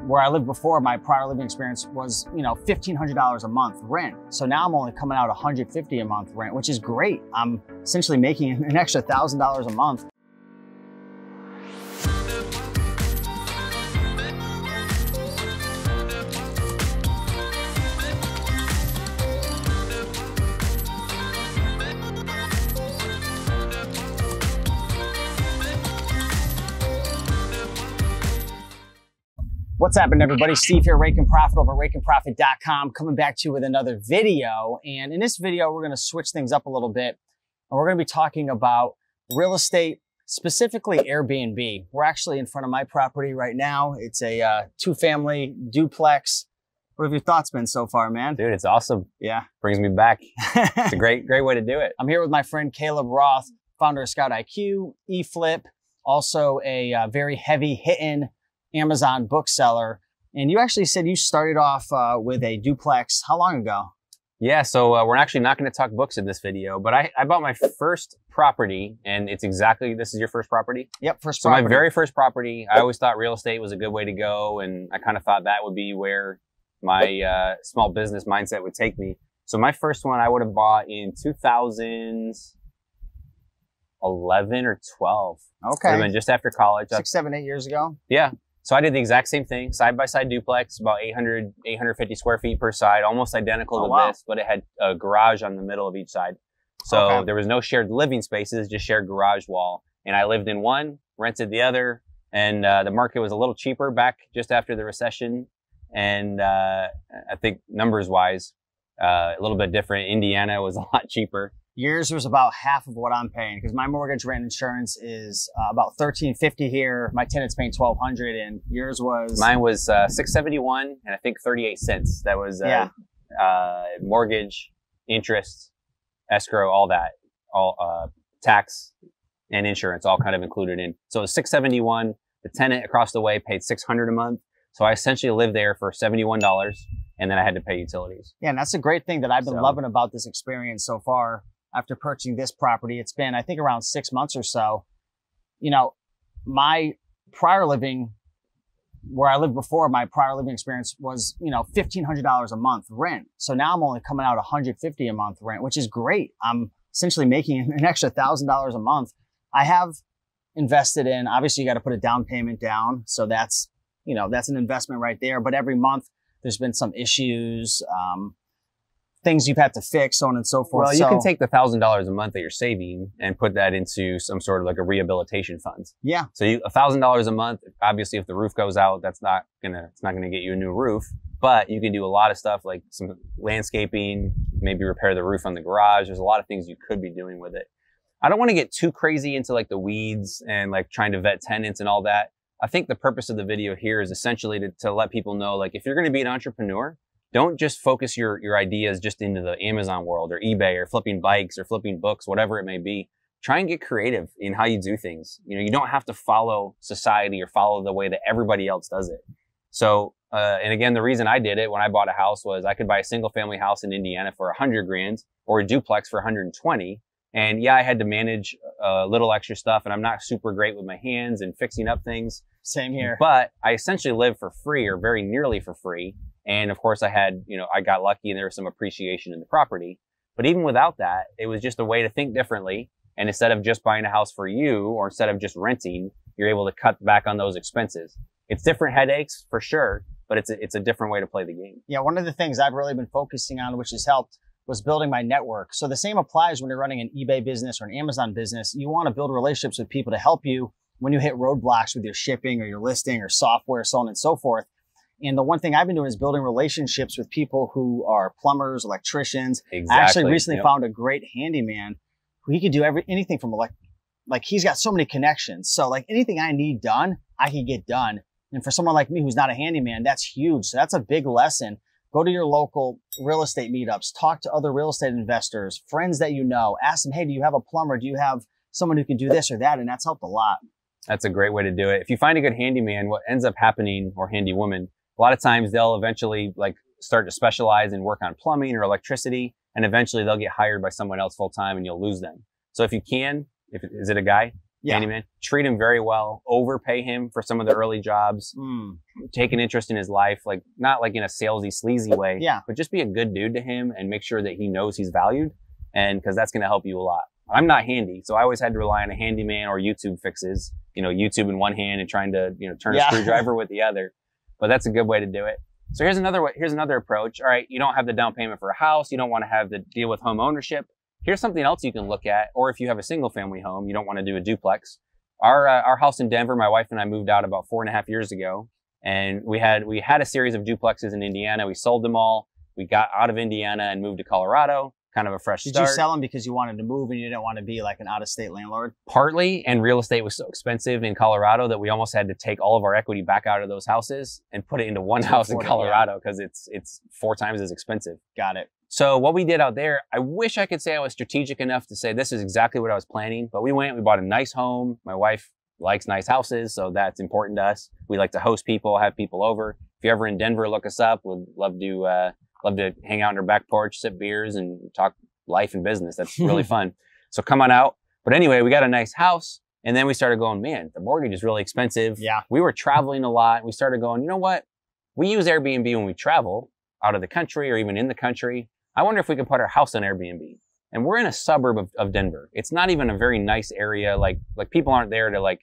where I lived before, my prior living experience was, $1,500 a month rent. So now I'm only coming out $150 a month rent, which is great. I'm essentially making an extra $1,000 a month. What's happening, everybody? Steve here, Raiken Profit over at RaikenProfit.com, coming back to you with another video. And in this video, we're going to switch things up a little bit. And we're going to be talking about real estate, specifically Airbnb. We're actually in front of my property right now. It's a two-family duplex. What have your thoughts been so far, man? Dude, it's awesome. Yeah. Brings me back. It's a great way to do it. I'm here with my friend Caleb Roth, founder of Scout IQ, eFlip, also a very heavy-hitting Amazon bookseller. And you actually said you started off with a duplex. How long ago? Yeah, so we're actually not going to talk books in this video, but I bought my first property, and it's exactly, this is your first property? Yep, first property. So my very first property, I always thought real estate was a good way to go, and I kind of thought that would be where my small business mindset would take me. So my first one I would have bought in 2011 or 12. Okay. Would have been just after college. 6, 7, 8 years ago? Yeah. So I did the exact same thing, side-by-side duplex, about 850 square feet per side, almost identical to this, but it had a garage on the middle of each side. So there was no shared living spaces, just shared garage wall. And I lived in one, rented the other, and the market was a little cheaper back just after the recession. And I think numbers-wise, a little bit different. Indiana was a lot cheaper. Yours was about half of what I'm paying because my mortgage, rent, insurance is about $1,350 here. My tenant's paying $1,200, and yours was? Mine was $671 and I think 38 cents. That was mortgage, interest, escrow, all that, all tax and insurance, all kind of included in. So it was $671. The tenant across the way paid $600 a month. So I essentially lived there for $71, and then I had to pay utilities. Yeah, and that's a great thing that I've been loving about this experience so far. After purchasing this property, it's been, I think, around 6 months or so. My prior living, where I lived before, my prior living experience was, $1,500 a month rent. So now I'm only coming out $150 a month rent, which is great. I'm essentially making an extra $1,000 a month. I have invested in, obviously you got to put a down payment down. So that's, that's an investment right there. But every month there's been some issues, things you've had to fix, so on and so forth. Well, you can take the $1,000 a month that you're saving and put that into some sort of like a rehabilitation fund. Yeah. So $1,000 a month, obviously if the roof goes out, it's not gonna get you a new roof, but you can do a lot of stuff like some landscaping, maybe repair the roof on the garage. There's a lot of things you could be doing with it. I don't want to get too crazy into like the weeds and like trying to vet tenants and all that. I think the purpose of the video here is essentially to let people know, like, if you're going to be an entrepreneur, don't just focus your ideas just into the Amazon world or eBay or flipping bikes or flipping books, whatever it may be. Try and get creative in how you do things. You don't have to follow society or follow the way that everybody else does it. So, and again, the reason I did it when I bought a house was I could buy a single family house in Indiana for $100,000 or a duplex for $120,000. And yeah, I had to manage a little extra stuff, and I'm not super great with my hands and fixing up things. Same here. But I essentially lived for free or very nearly for free. And of course I had, I got lucky and there was some appreciation in the property. But even without that, it was just a way to think differently. And instead of just buying a house for you, or instead of just renting, you're able to cut back on those expenses. It's different headaches for sure, but it's a different way to play the game. Yeah, one of the things I've really been focusing on, which has helped, was building my network. So the same applies when you're running an eBay business or an Amazon business. You want to build relationships with people to help you when you hit roadblocks with your shipping or your listing or software, so on and so forth. And the one thing I've been doing is building relationships with people who are plumbers, electricians. Exactly. I actually recently found a great handyman who he could do anything from like he's got so many connections. So like anything I need done, I can get done. And for someone like me who's not a handyman, that's huge. So that's a big lesson. Go to your local real estate meetups, talk to other real estate investors, friends that you know, ask them, hey, do you have a plumber? Do you have someone who can do this or that? And that's helped a lot. That's a great way to do it. If you find a good handyman, what ends up happening, or handy woman, a lot of times they'll eventually start to specialize and work on plumbing or electricity, and eventually they'll get hired by someone else full time and you'll lose them. So if you can, is it a guy? handyman. Treat him very well. Overpay him for some of the early jobs. Take an interest in his life, like not like in a salesy, sleazy way. Yeah. But just be a good dude to him and make sure that he knows he's valued, and because that's going to help you a lot. I'm not handy, so I always had to rely on a handyman or YouTube fixes. You know, YouTube in one hand and trying to turn a screwdriver with the other. But that's a good way to do it. So here's another way. Here's another approach. All right, you don't have the down payment for a house. You don't want to have to deal with home ownership. Here's something else you can look at. Or if you have a single family home, you don't want to do a duplex. Our house in Denver, my wife and I moved out about 4.5 years ago, and we had a series of duplexes in Indiana. We sold them all. We got out of Indiana and moved to Colorado. Kind of a fresh start. Did you sell them because you wanted to move and you didn't want to be like an out-of-state landlord? Partly, and real estate was so expensive in Colorado that we almost had to take all of our equity back out of those houses and put it into one house in Colorado because it's 4 times as expensive. Got it. So what we did out there, I wish I could say I was strategic enough to say this is exactly what I was planning, but we bought a nice home. My wife likes nice houses, so that's important to us. We like to host people, have people over. If you're ever in Denver, look us up. We'd love to hang out on our back porch, sip beers, and talk life and business. That's really fun. So come on out. But anyway, we got a nice house, and then we started going, man, the mortgage is really expensive. Yeah. We were traveling a lot. We started going, you know what? We use Airbnb when we travel out of the country or even in the country. I wonder if we could put our house on Airbnb. And we're in a suburb of Denver. It's not even a very nice area. Like people aren't there to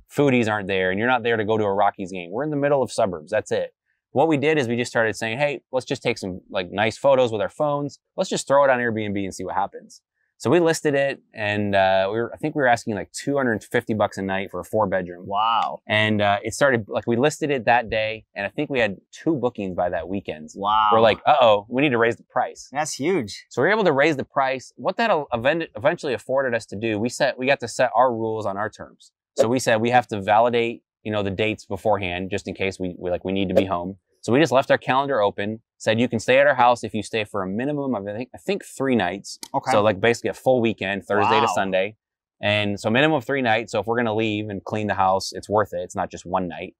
foodies aren't there, and you're not there to go to a Rockies game. We're in the middle of suburbs. That's it. What we did is we just started saying, hey, let's just take some nice photos with our phones. Let's just throw it on Airbnb and see what happens. So we listed it, and I think we were asking $250 a night for a 4-bedroom. Wow. And it started, we listed it that day, and I think we had 2 bookings by that weekend. Wow. We're like, uh-oh, we need to raise the price. That's huge. So we were able to raise the price. What that eventually afforded us to do, we got to set our rules on our terms. So we said we have to validate, the dates beforehand, just in case we need to be home. So we just left our calendar open, said you can stay at our house if you stay for a minimum of, I think 3 nights. Okay. So basically a full weekend, Thursday to Sunday. And so minimum of 3 nights. So if we're going to leave and clean the house, it's worth it. It's not just one night.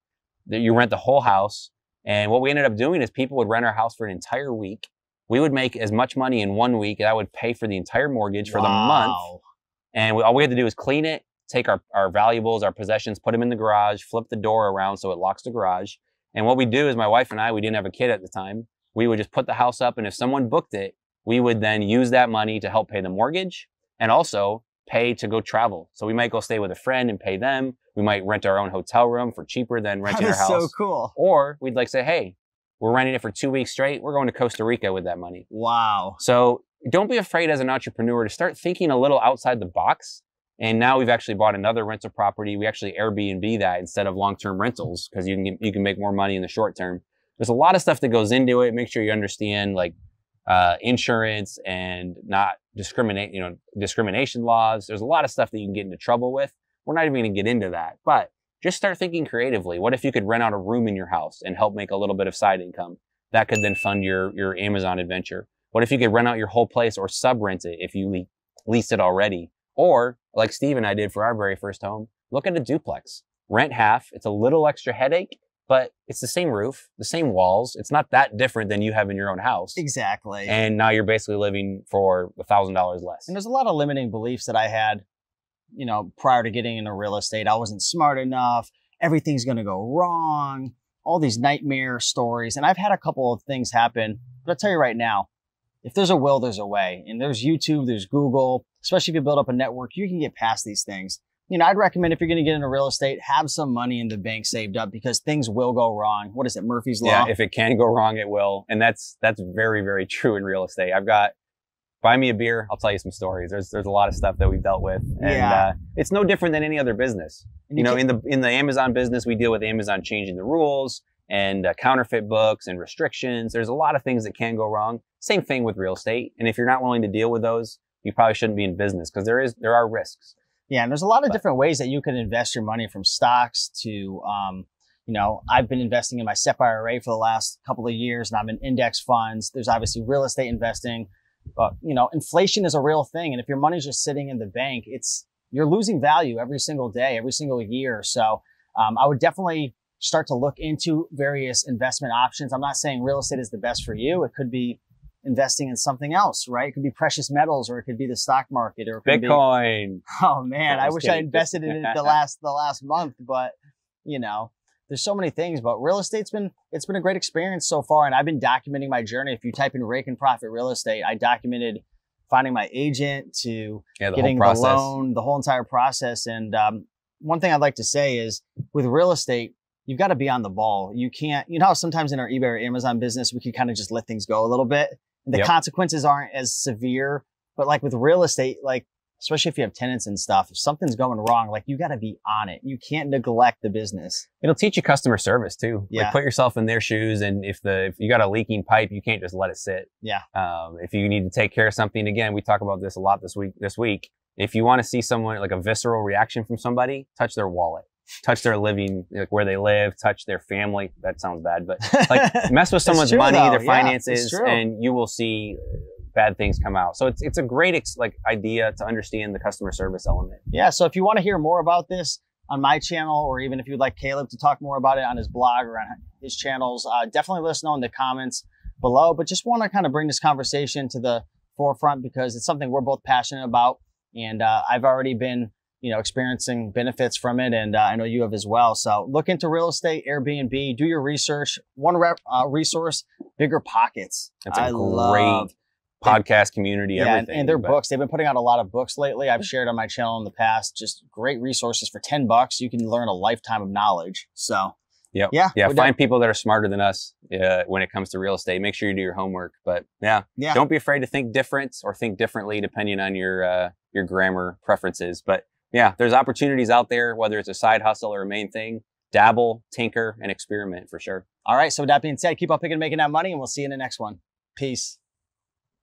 You rent the whole house. And what we ended up doing is people would rent our house for an entire week. We would make as much money in 1 week. That would pay for the entire mortgage for the month. And all we had to do is clean it, take our valuables, our possessions, put them in the garage, flip the door around so it locks the garage. And what we do is my wife and I, we didn't have a kid at the time. We would just put the house up, and if someone booked it, we would then use that money to help pay the mortgage and also pay to go travel. So we might go stay with a friend and pay them. We might rent our own hotel room for cheaper than renting our house. That's so cool. Or we'd say, hey, we're renting it for 2 weeks straight. We're going to Costa Rica with that money. Wow. So don't be afraid as an entrepreneur to start thinking a little outside the box. And now we've actually bought another rental property. We actually Airbnb that instead of long-term rentals because you can make more money in the short term. There's a lot of stuff that goes into it. Make sure you understand insurance and not discrimination laws. There's a lot of stuff that you can get into trouble with. We're not even going to get into that, but just start thinking creatively. What if you could rent out a room in your house and help make a little bit of side income? That could then fund your Amazon adventure. What if you could rent out your whole place or sub-rent it if you leased it already? Or like Steve and I did for our very first home, look at a duplex. Rent half. It's a little extra headache, but it's the same roof, the same walls. It's not that different than you have in your own house. Exactly. And now you're basically living for $1,000 less. And there's a lot of limiting beliefs that I had, prior to getting into real estate. I wasn't smart enough. Everything's going to go wrong. All these nightmare stories. And I've had a couple of things happen, but I'll tell you right now, if there's a will, there's a way. And there's YouTube, there's Google, especially if you build up a network, you can get past these things. I'd recommend if you're going to get into real estate, have some money in the bank saved up because things will go wrong. What is it, Murphy's Law? Yeah, if it can go wrong, it will. And that's very, very true in real estate. Buy me a beer, I'll tell you some stories. There's a lot of stuff that we've dealt with. And it's no different than any other business. In the Amazon business, we deal with Amazon changing the rules and counterfeit books and restrictions. There's a lot of things that can go wrong. Same thing with real estate. And if you're not willing to deal with those, you probably shouldn't be in business because there are risks. Yeah, and there's a lot of different ways that you can invest your money, from stocks to, I've been investing in my SEP IRA for the last couple of years, and I'm in index funds. There's obviously real estate investing, but inflation is a real thing. And if your money's just sitting in the bank, you're losing value every single day, every single year. So I would definitely start to look into various investment options. I'm not saying real estate is the best for you. It could be investing in something else, right? It could be precious metals, or it could be the stock market, or it could Bitcoin. be, oh man, No, I just wish I kidding. invested in it the last month, but you know, there's so many things. But real estate's been a great experience so far, and I've been documenting my journey. If you type in Raiken Profit Real Estate, I documented finding my agent to getting the loan, the whole entire process. And one thing I'd like to say is with real estate, you've got to be on the ball. You can't, you know how sometimes in our eBay or Amazon business, we can kind of just let things go a little bit. And the consequences aren't as severe. But like with real estate, like, especially if you have tenants and stuff, if something's going wrong, like you got to be on it. You can't neglect the business. It'll teach you customer service too. Yeah. Like put yourself in their shoes. And if you got a leaking pipe, you can't just let it sit. Yeah. If you need to take care of something, again, we talk about this a lot this week. If you want to see someone like a visceral reaction from somebody, touch their wallet, touch their living, like where they live, touch their family. That sounds bad, but like mess with someone's money, their finances, and you will see bad things come out. So it's a great idea to understand the customer service element. Yeah. So if you want to hear more about this on my channel, or even if you'd like Caleb to talk more about it on his blog or on his channels, definitely let us know in the comments below. But just want to kind of bring this conversation to the forefront because it's something we're both passionate about. And I've already been, experiencing benefits from it. And I know you have as well. So look into real estate, Airbnb, do your research. One resource, Bigger Pockets. That's a great podcast community, everything. And their books. They've been putting out a lot of books lately. I've shared on my channel in the past, just great resources for $10. You can learn a lifetime of knowledge. So find people that are smarter than us when it comes to real estate. Make sure you do your homework. But don't be afraid to think different or think differently depending on your grammar preferences. But there's opportunities out there, whether it's a side hustle or a main thing. Dabble, tinker, and experiment for sure. All right. So with that being said, keep on picking and making that money, and we'll see you in the next one. Peace.